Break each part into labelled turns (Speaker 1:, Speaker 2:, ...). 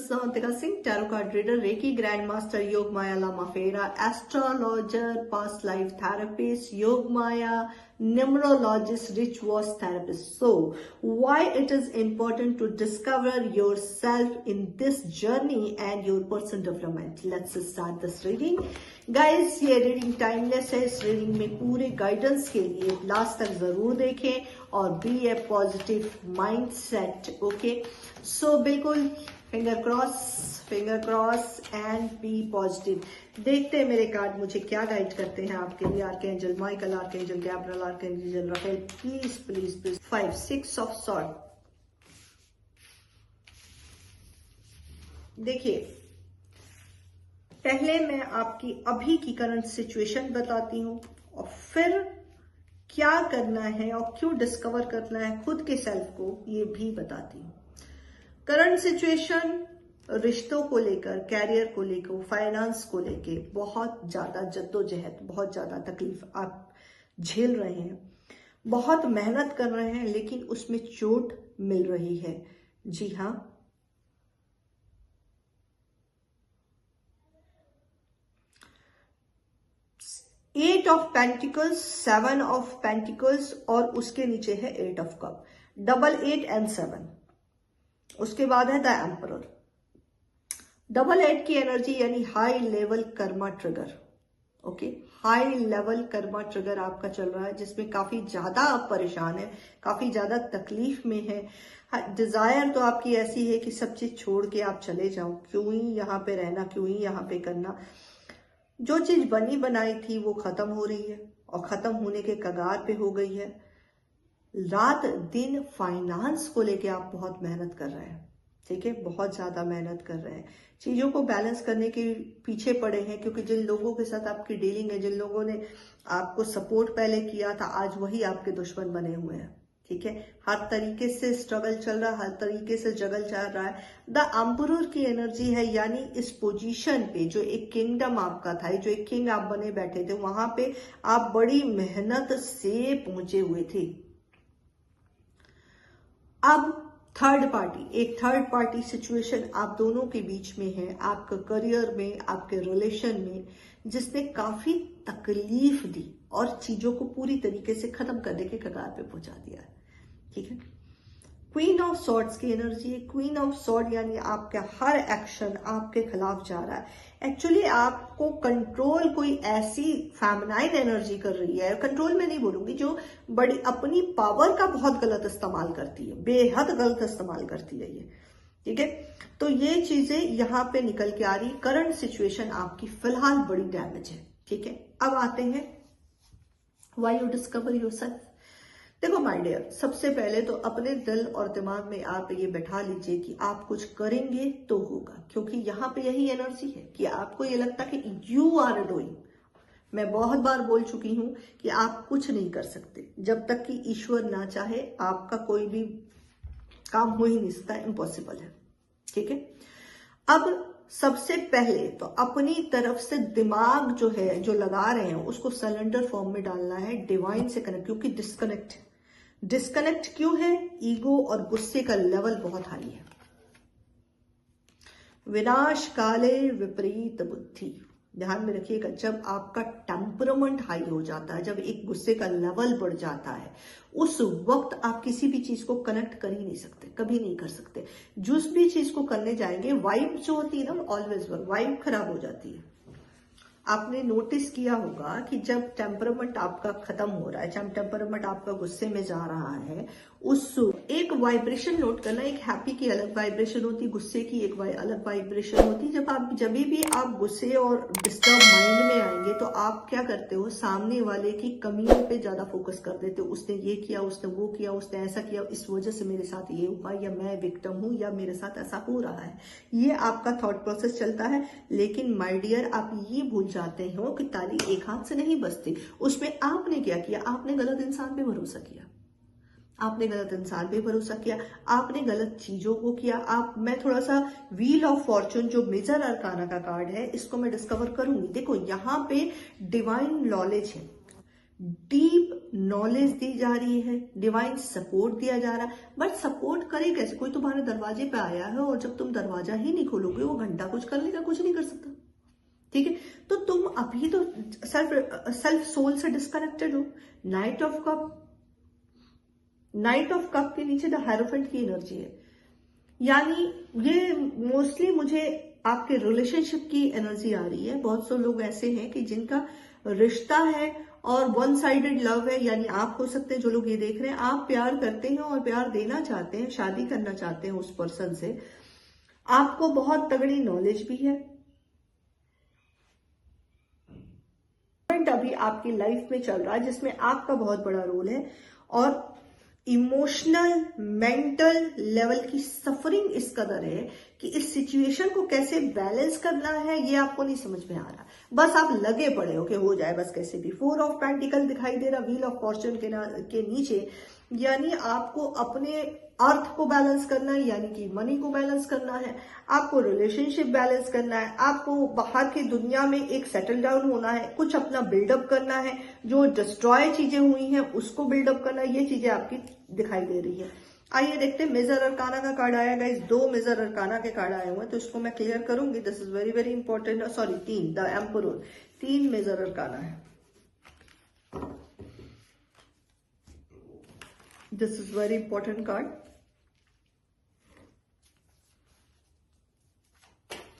Speaker 1: Savantika Singh, Tarot Card Reader, Reiki Grand Master, Yog Maya Lama Fera, Astrologer, Past Life Therapist, Yog Maya, Numerologist, Rituals Therapist. So, why it is important to discover yourself in this journey and your personal development. Let's start this reading. Guys, ये reading timeless है. इस reading में पूरे guidance के लिए last तक जरूर देखें और be a positive mindset. Okay, so बिल्कुल finger cross and be positive. देखते हैं मेरे कार्ड मुझे क्या गाइड करते हैं आपके लिए. Archangel Michael, archangel Gabriel, archangel Raphael, please please please. 5 6 of sword. देखिए, पहले मैं आपकी अभी की करंट सिचुएशन बताती हूँ और फिर क्या करना है और क्यों डिस्कवर करना है खुद के सेल्फ को, ये भी बताती हूँ. करंट सिचुएशन रिश्तों को लेकर, कैरियर को लेकर, फाइनेंस को लेकर बहुत ज्यादा जद्दोजहद, बहुत ज्यादा तकलीफ आप झेल रहे हैं, बहुत मेहनत कर रहे हैं, लेकिन उसमें चोट मिल रही है. जी हाँ, eight of pentacles, 7 of pentacles और उसके नीचे है 8 ऑफ कप. Double 8 and 7. उसके बाद है द एम्परर. डबल 8 की एनर्जी यानी high level Karma trigger. Okay, high level Karma trigger आपका चल रहा है जिसमें काफी ज्यादा आप परेशान है, काफी ज्यादा तकलीफ में है. डिजायर तो आपकी ऐसी है कि सब चीज छोड़ के आप चले जाओ. क्यों ही यहाँ पे रहना, क्यों ही यहाँ पे करना. जो चीज बनी बनाई थी वो खत्म हो रही है और खत्म होने के कगार पे हो गई है. रात दिन फाइनेंस को लेके आप बहुत मेहनत कर रहे हैं. ठीक है, बहुत ज्यादा मेहनत कर रहे हैं, चीजों को बैलेंस करने के पीछे पड़े हैं, क्योंकि जिन लोगों के साथ आपकी डीलिंग है, जिन लोगों ने आपको सपोर्ट पहले किया था, आज वही आपके दुश्मन बने हुए हैं. ठीक है, हर तरीके से स्ट्रगल चल रहा है, हर तरीके से जगल चल रहा है. द एम्परर की एनर्जी है, यानी इस पोजीशन पे जो एक किंगडम आपका था, जो एक किंग आप बने बैठे थे, वहां पे आप बड़ी मेहनत से पहुंचे हुए थे. अब एक थर्ड पार्टी सिचुएशन आप दोनों के बीच में है, आपके करियर में, आपके रिलेशन में, जिसने काफी तकलीफ दी और चीजों को पूरी तरीके से खत्म करने के कगार पे पहुंचा दिया है. ठीक है, क्वीन ऑफ सॉर्ड्स की एनर्जी है. क्वीन ऑफ सॉर्ड यानी आपका हर एक्शन आपके खिलाफ जा रहा है. एक्चुअली आपको कंट्रोल कोई ऐसी फेमिनाइन एनर्जी कर रही है, कंट्रोल में नहीं बोलूंगी, जो बड़ी अपनी पावर का बहुत गलत इस्तेमाल करती है, बेहद गलत इस्तेमाल करती है ये. ठीक है, तो ये चीजें यहाँ पे निकल के आ रही. करंट सिचुएशन आपकी फिलहाल बड़ी डैमेज है. ठीक है, अब आते हैं व्हाई यू डिस्कवर योरसेल्फ. देखो माय डियर, सबसे पहले तो अपने दिल और दिमाग में आप ये बैठा लीजिए कि आप कुछ करेंगे तो होगा, क्योंकि यहाँ पे यही एनर्जी है कि आपको ये लगता है कि यू आर डूइंग. मैं बहुत बार बोल चुकी हूं कि आप कुछ नहीं कर सकते जब तक कि ईश्वर ना चाहे. आपका कोई भी काम हो ही नहीं सकता, इम्पॉसिबल है. ठीक है, अब सबसे पहले तो अपनी तरफ से दिमाग जो है, जो लगा रहे हैं, उसको सिलेंडर फॉर्म में डालना है, डिवाइन से कनेक्ट. क्योंकि डिस्कनेक्ट क्यों है? ईगो और गुस्से का लेवल बहुत हाई है. विनाश काले विपरीत बुद्धि. ध्यान में रखिएगा, जब आपका टेम्परामेंट हाई हो जाता है, जब एक गुस्से का लेवल बढ़ जाता है, उस वक्त आप किसी भी चीज को कनेक्ट कर ही नहीं सकते, कभी नहीं कर सकते. जिस भी चीज को करने जाएंगे, वाइब जो होती है ना, ऑलवेज वाइब खराब हो जाती है. आपने नोटिस किया होगा कि जब टेम्परामेंट आपका खत्म हो रहा है, जब टेम्परामेंट आपका गुस्से में जा रहा है, उस एक वाइब्रेशन नोट करना. एक हैप्पी की अलग वाइब्रेशन होती, गुस्से की एक अलग वाइब्रेशन होती. जब भी आप गुस्से और डिस्टर्ब माइंड में आएंगे तो आप क्या करते हो, सामने वाले की कमियों पे ज्यादा फोकस कर देते हो. उसने ये किया, उसने वो किया, उसने ऐसा किया, इस वजह से मेरे साथ ये हुआ, या मैं विक्टिम हूं, या मेरे साथ ऐसा हो रहा है. ये आपका थॉट प्रोसेस चलता है. लेकिन माय डियर, आप ये भूल जाते हो कि ताली एक हाथ से नहीं बजती. उसमें आपने क्या किया? आपने गलत इंसान पे भरोसा किया, आपने गलत इंसान पे भरोसा किया, आपने गलत चीजों को किया. मैं थोड़ा सा व्हील ऑफ फॉर्चून, जो मेजर अरकाना का कार्ड है, इसको मैं डिस्कवर करूंगी. देखो, यहाँ पे डिवाइन नॉलेज है, डीप नॉलेज दी जा रही है, डिवाइन सपोर्ट दिया जा रहा है। बट सपोर्ट करे कैसे? कोई तुम्हारे दरवाजे पे आया है और जब तुम दरवाजा ही नहीं खोलोगे वो घंटा कुछ कर लेगा? कुछ नहीं कर सकता। ठीक है, तो तुम अभी तो सेल्फ सोल से डिस्कनेक्टेड हो। नाइट ऑफ कप के नीचे द हायरोफेंट की एनर्जी है, यानी ये मोस्टली मुझे आपके रिलेशनशिप की एनर्जी आ रही है। बहुत से लोग ऐसे हैं कि जिनका रिश्ता है और वन साइडेड लव है, यानी आप हो सकते हैं जो लोग ये देख रहे हैं, आप प्यार करते हैं और प्यार देना चाहते हैं, शादी करना चाहते हैं उस पर्सन से। आपको बहुत तगड़ी नॉलेज भी है। अभी आपकी लाइफ में चल रहा है जिसमें आपका बहुत बड़ा रोल है, और इमोशनल मेंटल लेवल की सफरिंग इस कदर है कि इस सिचुएशन को कैसे बैलेंस करना है ये आपको नहीं समझ में आ रहा। बस आप लगे पड़े हो कि हो जाए बस कैसे भी। 4 ऑफ पेंटिकल दिखाई दे रहा व्हील ऑफ फॉर्चून के नीचे, यानी आपको अपने अर्थ को बैलेंस करना है, यानी कि मनी को बैलेंस करना है, आपको रिलेशनशिप बैलेंस करना है, आपको बाहर की दुनिया में एक सेटल डाउन होना है, कुछ अपना बिल्डअप करना है, जो डिस्ट्रॉय चीजें हुई हैं उसको बिल्डअप करना है। ये चीजें आपकी दिखाई दे रही है। आइए देखते हैं मेजर अरकाना का कार्ड आया गाइस। 2 मेजर अरकाना के कार्ड आए हुए हैं तो इसको मैं क्लियर करूंगी। This is very very important. Sorry 3, the emperor, 3 major arcana है। This is very important card.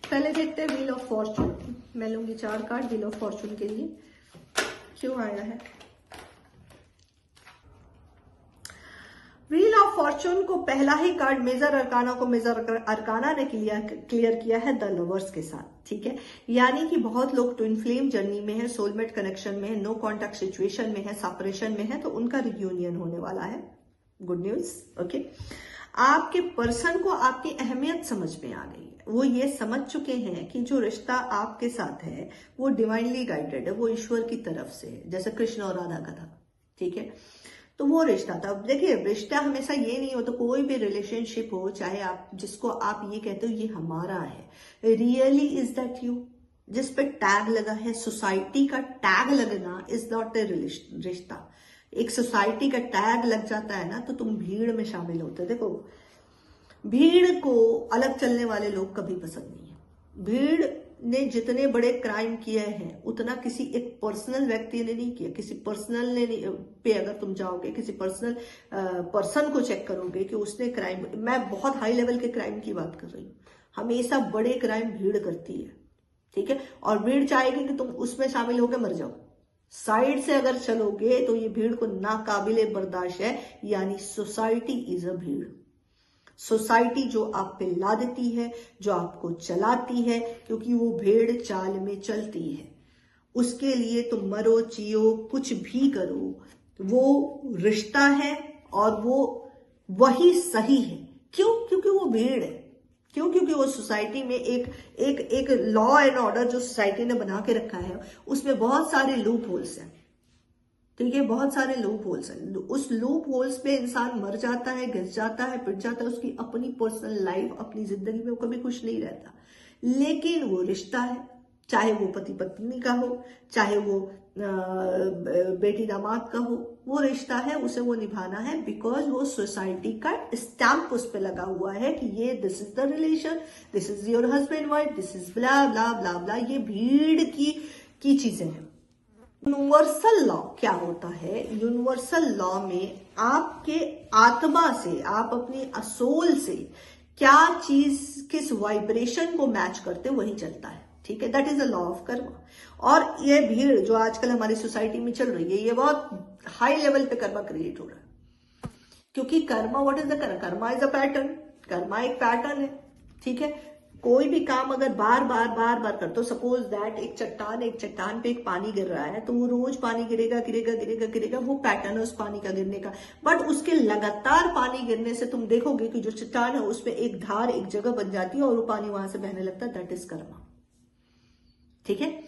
Speaker 1: पहले देखते हैं व्हील ऑफ फॉर्चून। मैं लूंगी 4 कार्ड व्हील ऑफ फॉर्चून के लिए। क्यों आया है? व्हील ऑफ फॉर्चून को पहला ही कार्ड मेजर अरकाना को मेजर अरकाना ने क्लियर किया है द लवर्स के साथ। ठीक है, यानी कि बहुत लोग ट्विन फ्लेम जर्नी में है, सोलमेट कनेक्शन में है, नो कॉन्टैक्ट सिचुएशन में है, सेपरेशन में है, तो उनका रियूनियन होने वाला है। Good news. ओके, आपके पर्सन को आपकी अहमियत समझ में आ गई है। वो ये समझ चुके हैं कि जो रिश्ता आपके साथ है वो डिवाइनली गाइडेड है, वो ईश्वर की तरफ से है, जैसे कृष्ण और राधा का था। ठीक है, तो वो रिश्ता था। देखिए, रिश्ता हमेशा ये नहीं होता, कोई भी रिलेशनशिप हो, चाहे आप जिसको आप ये कहते हो ये हमारा है, रियली इज दैट यू, जिस पे टैग लगा है, सोसाइटी का टैग लगना इज नॉट ए रिश्ता। एक सोसाइटी का टैग लग जाता है ना तो तुम भीड़ में शामिल होते हो। देखो, भीड़ को अलग चलने वाले लोग कभी पसंद नहीं है। भीड़ ने जितने बड़े क्राइम किए हैं उतना किसी एक पर्सनल व्यक्ति ने नहीं किया। किसी पर्सनल ने पे अगर तुम जाओगे, किसी पर्सनल पर्सन को चेक करोगे कि उसने क्राइम, मैं बहुत हाई लेवल के क्राइम की बात कर रही हूँ, हमेशा बड़े क्राइम भीड़ करती है। ठीक है, और भीड़ चाहेगी कि तुम उसमें शामिल होकर मर जाओ। साइड से अगर चलोगे तो ये भीड़ को नाकाबिले बर्दाश्त है, यानी सोसाइटी इज अ भीड़। सोसाइटी जो आप पे ला देती है, जो आपको चलाती है, क्योंकि वो भेड़ चाल में चलती है। उसके लिए तुम मरो जियो कुछ भी करो, वो रिश्ता है और वो वही सही है। क्यों? क्योंकि वो भीड़ है। क्यों? क्योंकि वो सोसाइटी में एक लॉ एंड ऑर्डर जो सोसाइटी ने बना के रखा है उसमें बहुत सारे लूप होल्स हैं। ठीक है, बहुत सारे लूप होल्स हैं। उस लूप होल्स पे इंसान मर जाता है, घिस जाता है, पिट जाता है। उसकी अपनी पर्सनल लाइफ, अपनी जिंदगी में वो कभी खुश नहीं रहता। लेकिन वो रिश्ता है, चाहे वो पति पत्नी का हो, चाहे वो बेटी दामाद का हो, वो रिश्ता है, उसे वो निभाना है। बिकॉज वो सोसाइटी का स्टैंप उस पर लगा हुआ है कि ये this is the relation, this is your husband wife, this is blah blah blah blah. ये भीड़ की चीजें हैं। यूनिवर्सल लॉ क्या होता है? यूनिवर्सल लॉ में आपके आत्मा से, आप अपनी असोल से क्या चीज, किस वाइब्रेशन को मैच करते वही चलता है। ठीक है, that is the law of Karma. और ये भीड़ जो आजकल हमारी सोसाइटी में चल रही है, ये बहुत हाई लेवल पे कर्मा क्रिएट हो रहा है। क्योंकि Karma, what is the Karma? Karma is a pattern. Karma एक पैटर्न है। ठीक है, कोई भी काम अगर बार बार करते हो, सपोज दैट एक चट्टान पे एक पानी गिर रहा है, तो वो रोज पानी गिरेगा गिरेगा गिरेगा गिरेगा, वो पैटर्न है उस पानी का गिरने का। बट उसके लगातार पानी गिरने से तुम देखोगे कि जो चट्टान है उसमें एक धार एक जगह बन जाती है और वो पानी वहां से बहने लगता है। That is Karma. ठीक है,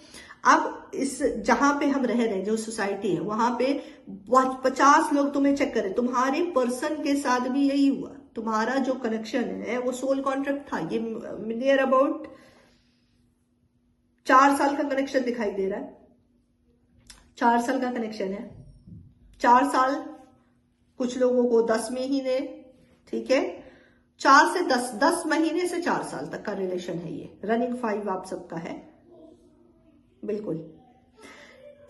Speaker 1: अब इस जहां पे हम रह रहे हैं, जो सोसाइटी है, वहां पे 50 लोग तुम्हें चेक करें, तुम्हारे पर्सन के साथ भी यही हुआ। तुम्हारा जो कनेक्शन है वो सोल कॉन्ट्रैक्ट था। ये नियर अबाउट 4 साल का कनेक्शन दिखाई दे रहा है। 4 साल का कनेक्शन है। 4 साल, कुछ लोगों को 10 महीने, ठीक है, 4 से 10 महीने से 4 साल तक का रिलेशन है ये। रनिंग 5 आप सबका है, बिल्कुल।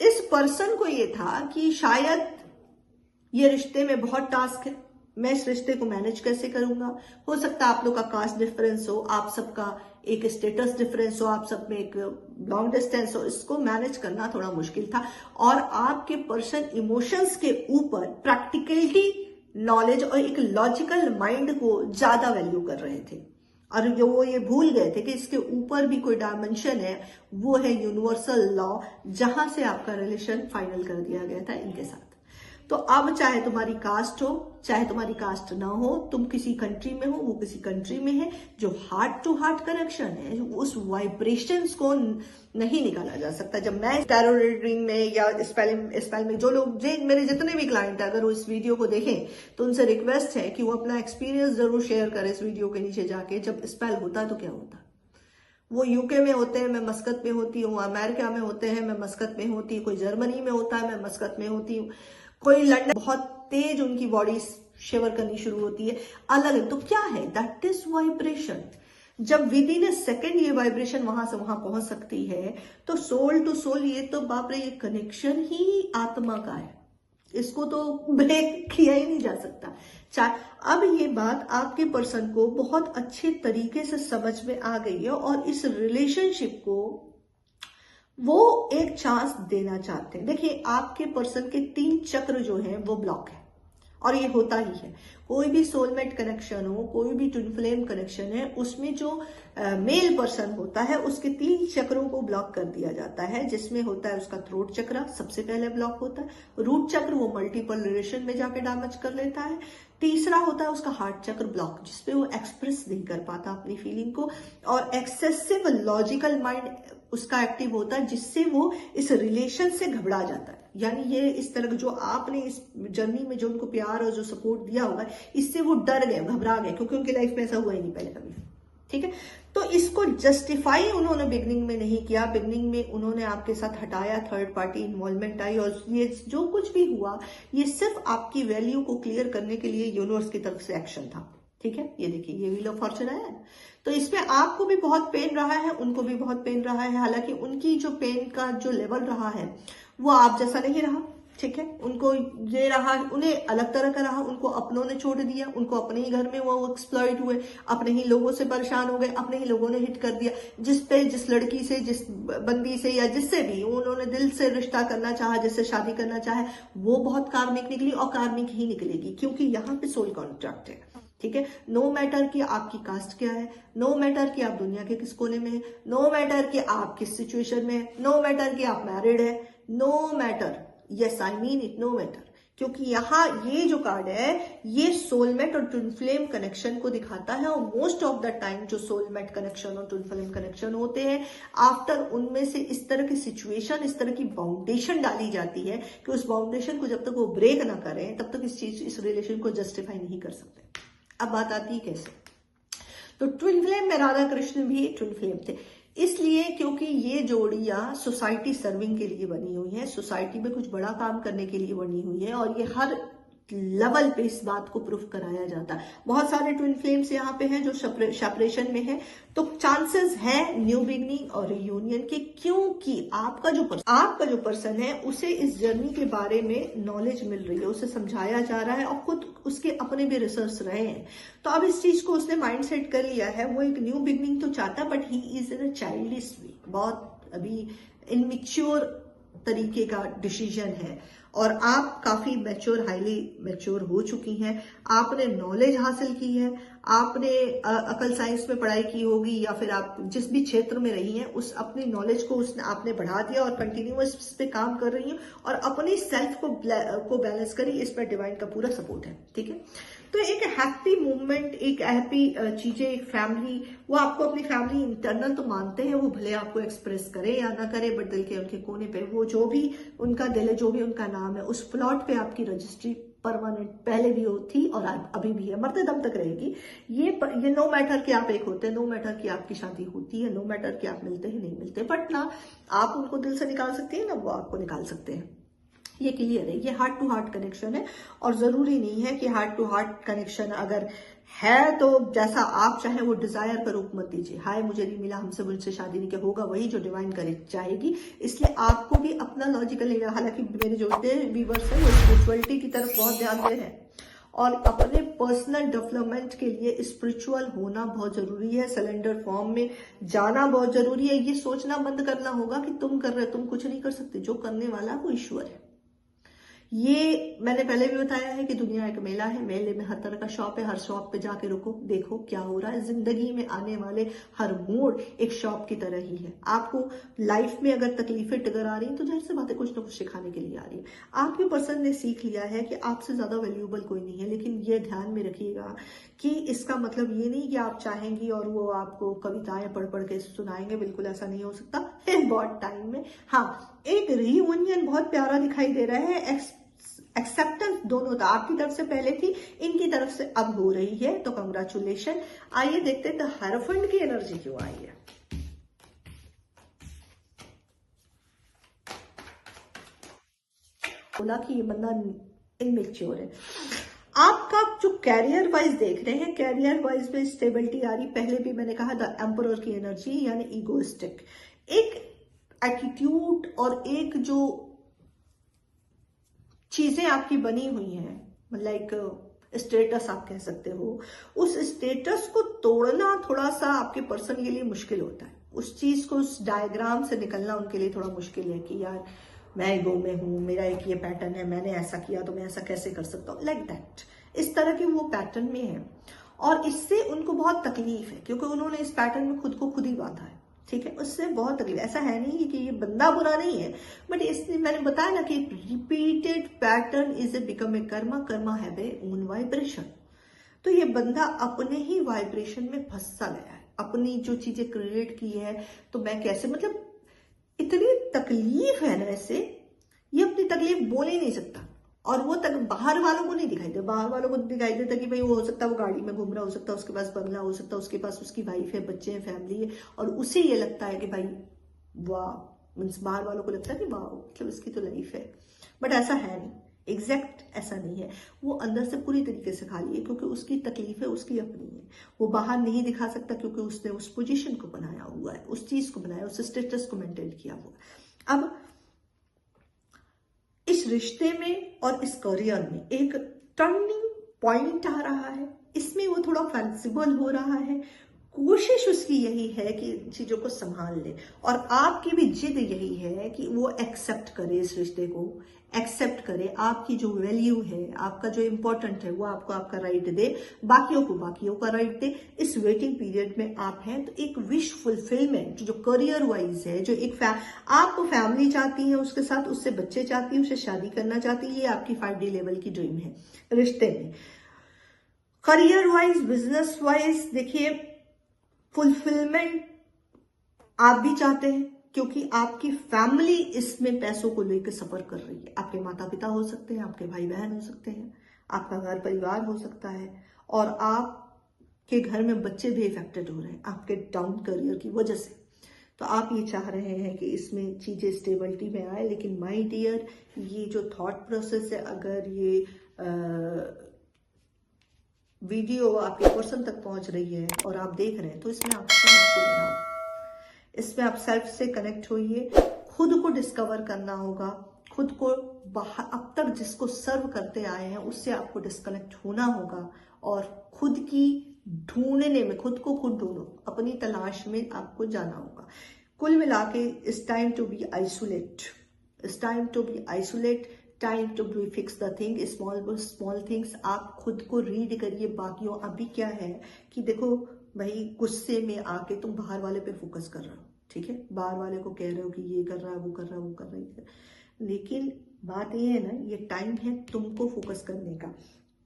Speaker 1: इस पर्सन को ये था कि शायद ये रिश्ते में बहुत टास्क है, मैं इस रिश्ते को मैनेज कैसे करूंगा। हो सकता है आप लोग का कास्ट डिफरेंस हो, आप सबका एक स्टेटस डिफरेंस हो, आप सब में एक लॉन्ग डिस्टेंस हो, इसको मैनेज करना थोड़ा मुश्किल था। और आपके पर्सन इमोशंस के ऊपर प्रैक्टिकलिटी, नॉलेज और एक लॉजिकल माइंड को ज्यादा वैल्यू कर रहे थे। और जो वो ये भूल गए थे कि इसके ऊपर भी कोई डायमेंशन है, वो है यूनिवर्सल लॉ, जहां से आपका रिलेशन फाइनल कर दिया गया था इनके साथ। तो अब चाहे तुम्हारी कास्ट हो, चाहे तुम्हारी कास्ट ना हो, तुम किसी कंट्री में हो, वो किसी कंट्री में है, जो हार्ट टू हार्ट कनेक्शन है, उस वाइब्रेशंस को नहीं निकाला जा सकता। जब मैं टैरो रीडिंग में या स्पेल में जो लोग मेरे जितने भी क्लाइंट है, अगर वो इस वीडियो को देखें तो उनसे रिक्वेस्ट है कि वो अपना एक्सपीरियंस जरूर शेयर करें इस वीडियो के नीचे जाके। जब स्पेल होता है तो क्या होता है, वो यूके में होते हैं, मैं मस्कत में होती हूँ, अमेरिका में होते हैं, मैं मस्कत में होती हूँ, कोई जर्मनी में होता है, मैं मस्कत में होती हूँ, कोई लंदन, बहुत तेज उनकी बॉडी शिवर करनी शुरू होती है, अलग है। तो क्या है, दैट इज वाइब्रेशन। जब विद इन ए सेकेंड ये वाइब्रेशन वहां से वहां पहुंच सकती है, तो सोल टू सोल, ये तो बाप रे, ये कनेक्शन ही आत्मा का है, इसको तो ब्रेक किया ही नहीं जा सकता। अब ये बात आपके पर्सन को बहुत अच्छे तरीके से समझ में आ गई है और इस रिलेशनशिप को वो एक चांस देना चाहते हैं। देखिए, आपके पर्सन के 3 चक्र जो हैं वो ब्लॉक है, और ये होता ही है। कोई भी सोलमेट कनेक्शन हो, कोई भी ट्विन फ्लेम कनेक्शन है, उसमें जो मेल पर्सन होता है उसके 3 चक्रों को ब्लॉक कर दिया जाता है, जिसमें होता है उसका थ्रोट चक्र सबसे पहले ब्लॉक होता है, रूट चक्र वो मल्टीपल रिलेशन में जाके डैमेज कर लेता है, तीसरा होता है उसका हार्ट चक्र ब्लॉक, जिसपे वो एक्सप्रेस नहीं कर पाता अपनी फीलिंग को, और एक्सेसिव लॉजिकल माइंड उसका एक्टिव होता है, जिससे वो इस रिलेशन से घबरा जाता है। यानी ये इस तरह जो आपने इस जर्नी में जो उनको प्यार और जो सपोर्ट दिया होगा, इससे वो डर गए, घबरा गए, क्योंकि उनकी लाइफ में ऐसा हुआ ही नहीं पहले कभी। ठीक है, तो इसको जस्टिफाई उन्होंने बिगनिंग में नहीं किया। बिगनिंग में उन्होंने आपके साथ हटाया, थर्ड पार्टी इन्वॉल्वमेंट आई, और ये जो कुछ भी हुआ ये सिर्फ आपकी वैल्यू को क्लियर करने के लिए यूनिवर्स की तरफ से एक्शन था। ठीक है, ये देखिए, ये व्हील ऑफ फॉर्चून है, तो इसमें आपको भी बहुत पेन रहा है, उनको भी बहुत पेन रहा है। हालांकि उनकी जो पेन का जो लेवल रहा है वो आप जैसा नहीं रहा। ठीक है, उनको ये रहा, उन्हें अलग तरह का रहा, उनको अपनों ने छोड़ दिया, उनको अपने ही घर में वो एक्सप्लॉइट हुए, अपने ही लोगों से परेशान हो गए, अपने ही लोगों ने हिट कर दिया, जिस लड़की से, जिस बंदी से या जिससे भी उन्होंने दिल से रिश्ता करना चाहा, जिससे शादी करना चाहे, वो बहुत कार्मिक निकली, और कार्मिक ही निकलेगी, क्योंकि यहाँ पे सोल कॉन्ट्रैक्ट है। ठीक है, नो मैटर कि आपकी कास्ट क्या है, नो मैटर कि आप दुनिया के किस कोने में है, नो मैटर कि आप किस सिचुएशन में है, नो मैटर कि आप मैरिड है, no matter, yes I mean it, no matter, क्योंकि यहाँ ये जो कार्ड है ये सोलमेट और ट्विन फ्लेम कनेक्शन को दिखाता है। और मोस्ट ऑफ द टाइम जो सोलमेट कनेक्शन और ट्विन फ्लेम कनेक्शन होते हैं, आफ्टर उनमें से इस तरह की सिचुएशन, इस तरह की बाउंडेशन डाली जाती है कि उस बाउंडेशन को जब तक वो ब्रेक ना करें तब तक इस रिलेशन को जस्टिफाई नहीं कर सकते। अब बात आती है कैसे, तो ट्विन फ्लेम में राधा कृष्ण भी ट्विन फ्लेम थे, इसलिए क्योंकि ये जोड़ियां सोसाइटी सर्विंग के लिए बनी हुई है, सोसाइटी में कुछ बड़ा काम करने के लिए बनी हुई है, और ये हर लेवल पे इस बात को प्रूफ कराया जाता है। बहुत सारे ट्विन फ्लेम्स यहाँ पे हैं जो सेपरेशन में है, तो चांसेस है न्यू बिगनिंग और रियूनियन के, क्योंकि आपका जो पर्सन है उसे इस जर्नी के बारे में नॉलेज मिल रही है, उसे समझाया जा रहा है, और खुद उसके अपने भी रिसर्च रहे हैं। तो अब इस चीज को उसने माइंड सेट कर लिया है, वो एक न्यू बिगनिंग तो चाहता है, but he is in a childish way, बहुत अभी इनमेच्योर तरीके का डिसीजन है। और आप काफी मैच्योर, हाईली मैच्योर हो चुकी हैं, आपने नॉलेज हासिल की है, आपने अकल साइंस में पढ़ाई की होगी, या फिर आप जिस भी क्षेत्र में रही हैं उस अपनी नॉलेज को आपने बढ़ा दिया और कंटिन्यूअस इस पे काम कर रही हैं, और अपनी सेल्फ को बैलेंस करी, इस पर डिवाइन का पूरा सपोर्ट है। ठीक है, तो एक हैप्पी मूवमेंट, एक हैप्पी चीजें, एक फैमिली, वो आपको अपनी फैमिली इंटरनल तो मानते हैं, वो भले आपको एक्सप्रेस करे या ना करे, बट दिल के उनके कोने पे वो जो भी उनका दिल है, जो भी उनका नाम है, उस प्लॉट पे आपकी रजिस्ट्री परमानेंट पहले भी थी और अभी भी है, मरते दम तक रहेगी। ये नो मैटर कि आप एक होते हैं, नो मैटर कि आपकी शादी होती है, नो मैटर कि आप मिलते ही नहीं मिलते, बट ना आप उनको दिल से निकाल सकते हैं, ना वो आपको निकाल सकते हैं। ये क्लियर है, ये हार्ट टू हार्ट कनेक्शन है। और जरूरी नहीं है कि हार्ट टू हार्ट कनेक्शन अगर है तो जैसा आप चाहे वो डिजायर का रूप मत दीजिए। हाय मुझे नहीं मिला, हमसे मुझसे शादी नहीं, क्या होगा वही जो डिवाइन करे चाहेगी। इसलिए आपको भी अपना लॉजिकल नहीं, हालांकि मेरे जो व्यूवर्स हैं वो स्पिरिचुअलिटी की तरफ बहुत ध्यान दे रहे हैं और अपने पर्सनल डेवलपमेंट के लिए स्पिरिचुअल होना बहुत जरूरी है, सरेंडर फॉर्म में जाना बहुत जरूरी है। ये सोचना बंद करना होगा कि तुम कर रहे, तुम कुछ नहीं कर सकते, जो करने वाला वो ईश्वर है। ये मैंने पहले भी बताया है कि दुनिया एक मेला है, मेले में हर तरह का शॉप है, हर शॉप पे जाके रुको, देखो क्या हो रहा है। जिंदगी में आने वाले हर मोड़ एक शॉप की तरह ही है। आपको लाइफ में अगर तकलीफें ट्रिगर आ रही हैं तो जाहिर सी बात है कुछ ना कुछ सिखाने के लिए आ रही है। आपके पर्सन ने सीख लिया है कि आपसे ज्यादा वैल्यूएबल कोई नहीं है, लेकिन ये ध्यान में रखिएगा कि इसका मतलब ये नहीं कि आप चाहेंगी और वो आपको कविताएं पढ़ पढ़ के सुनाएंगे, बिल्कुल ऐसा नहीं हो सकता है बहुत टाइम में। हाँ, एक रीयूनियन बहुत प्यारा दिखाई दे रहा है, एक्सेप्टेंस दोनों था, आपकी तरफ से पहले थी, इनकी तरफ से अब हो रही है, तो कंग्रेचुलेशन। आइए देखते हैं हायराफेंट की एनर्जी क्यों आई है। बोला कि ये बंदा इनमेच्योर है। आपका जो कैरियर वाइज देख रहे हैं, कैरियर वाइज में स्टेबिलिटी आ रही। पहले भी मैंने कहा द एम्परर की एनर्जी यानी ईगोइस्टिक, एक एटीट्यूड और एक जो चीजें आपकी बनी हुई हैं, लाइक स्टेटस आप कह सकते हो, उस स्टेटस को तोड़ना थोड़ा सा आपके पर्सन के लिए मुश्किल होता है। उस चीज को, उस डायग्राम से निकलना उनके लिए थोड़ा मुश्किल है कि यार मैं ईगो में हूं, मेरा एक ये पैटर्न है, मैंने ऐसा किया तो मैं ऐसा कैसे कर सकता हूँ, लाइक दैट। इस तरह के वो पैटर्न में है और इससे उनको बहुत तकलीफ है क्योंकि उन्होंने इस पैटर्न में खुद को खुद ही बांधा है। ठीक है, उससे बहुत तकलीफ। ऐसा है नहीं कि ये बंदा बुरा नहीं है, बट इसलिए मैंने बताया ना कि repeated pattern is a become a Karma, Karma have a own vibration. तो ये बंदा अपने ही वाइब्रेशन में फंसा गया है, अपनी जो चीजें क्रिएट की है। तो मैं कैसे, मतलब इतनी तकलीफ है ना इससे, ये अपनी तकलीफ बोल ही नहीं सकता। और वो तक बाहर वालों को नहीं दिखाई दे, बाहर वालों को दिखाई देता कि भाई वो हो सकता है वो गाड़ी में घूम रहा, हो सकता है उसके पास बंगला, हो सकता है उसके पास उसकी वाइफ है, बच्चे हैं, फैमिली है, और उसे ये लगता है कि भाई वाह, मीन्स बाहर वालों को लगता है कि वाह मतलब इसकी तो लाइफ है। बट ऐसा है नहीं, एग्जैक्ट ऐसा नहीं है। वो अंदर से पूरी तरीके से खाली है क्योंकि उसकी तकलीफ है, उसकी अपनी है। वो बाहर नहीं दिखा सकता क्योंकि उसने उस पोजीशन को बनाया हुआ है, उस चीज को बनाया, उस स्टेटस को मेंटेन किया हुआ है। अब इस रिश्ते में और इस करियर में एक टर्निंग पॉइंट आ रहा है, इसमें वो थोड़ा फ्लेक्सिबल हो रहा है। कोशिश उसकी यही है कि चीजों को संभाल ले और आपकी भी जिद यही है कि वो एक्सेप्ट करे, इस रिश्ते को एक्सेप्ट करे। आपकी जो वैल्यू है, आपका जो इंपॉर्टेंट है, वो आपको आपका राइट दे, बाकियों को बाकियों का राइट दे। इस वेटिंग पीरियड में आप हैं तो एक विश फुलफिलमेंट जो करियर वाइज है, जो एक आपको फैमिली चाहती है उसके साथ, उससे बच्चे चाहती है, उससे शादी करना चाहती है, ये आपकी 5D लेवल की ड्रीम है रिश्ते में। करियर वाइज, बिजनेस वाइज देखिए फुलफिलमेंट आप भी चाहते हैं क्योंकि आपकी फैमिली इसमें पैसों को लेकर सफर कर रही है। आपके माता पिता हो सकते हैं, आपके भाई बहन हो सकते हैं, आपका घर परिवार हो सकता है, और आपके घर में बच्चे भी इफेक्टेड हो रहे हैं आपके डाउन करियर की वजह से। तो आप ये चाह रहे हैं कि इसमें चीजें स्टेबिलिटी में आए। लेकिन माय डियर, ये जो थॉट प्रोसेस है, अगर ये वीडियो आपके पर्सन तक पहुंच रही है और आप देख रहे हैं तो इसमें आपको लेना होगा, इसमें आप सेल्फ से कनेक्ट होइए, खुद को डिस्कवर करना होगा, खुद को बाहर अब तक जिसको सर्व करते आए हैं उससे आपको डिस्कनेक्ट होना होगा और खुद की ढूंढने में, खुद को खुद ढूंढो, अपनी तलाश में आपको जाना होगा। कुल मिला के it's time to be isolate, it's time to be isolate, time to be fix the thing, small things. आप खुद को रीड करिए। बाकियों अभी क्या है कि देखो भाई, गुस्से में आके तुम बाहर वाले पे फोकस कर रहे हो, ठीक है, बाहर वाले को कह रहे हो कि ये कर रहा है, वो कर रहा है, वो कर रही है, लेकिन बात ये है ना, ये टाइम है तुमको फोकस करने का।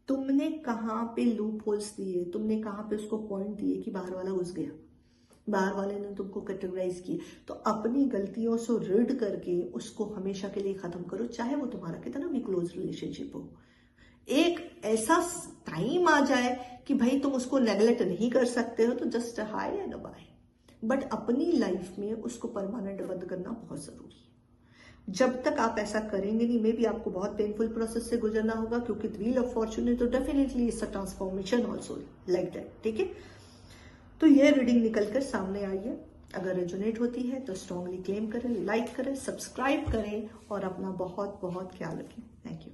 Speaker 1: तुमने कहाँ पे लूप होल्स दिए, तुमने कहाँ पे उसको पॉइंट दिए कि बाहर वाला घुस गया, बाहर वाले ने तुमको कैटेगराइज किए। तो अपनी गलतियों से रीड करके उसको हमेशा के लिए खत्म करो, चाहे वो तुम्हारा कितना भी क्लोज रिलेशनशिप हो। एक ऐसा टाइम आ जाए कि भाई तुम उसको नेगलेक्ट नहीं कर सकते हो, तो just hi and bye, but अपनी लाइफ में उसको परमानेंट बंद करना बहुत जरूरी है। जब तक आप ऐसा करेंगे नहीं, मे बी आपको बहुत पेनफुल प्रोसेस से गुजरना होगा, क्योंकि व्हील ऑफ फॉर्चून है तो definitely it's a transformation also like that, ठीक है। तो ये रीडिंग निकल कर सामने आई है। अगर रेजोनेट होती है तो स्ट्रांगली क्लेम करें, लाइक करें, सब्सक्राइब करें और अपना बहुत बहुत ख्याल रखें। Thank you.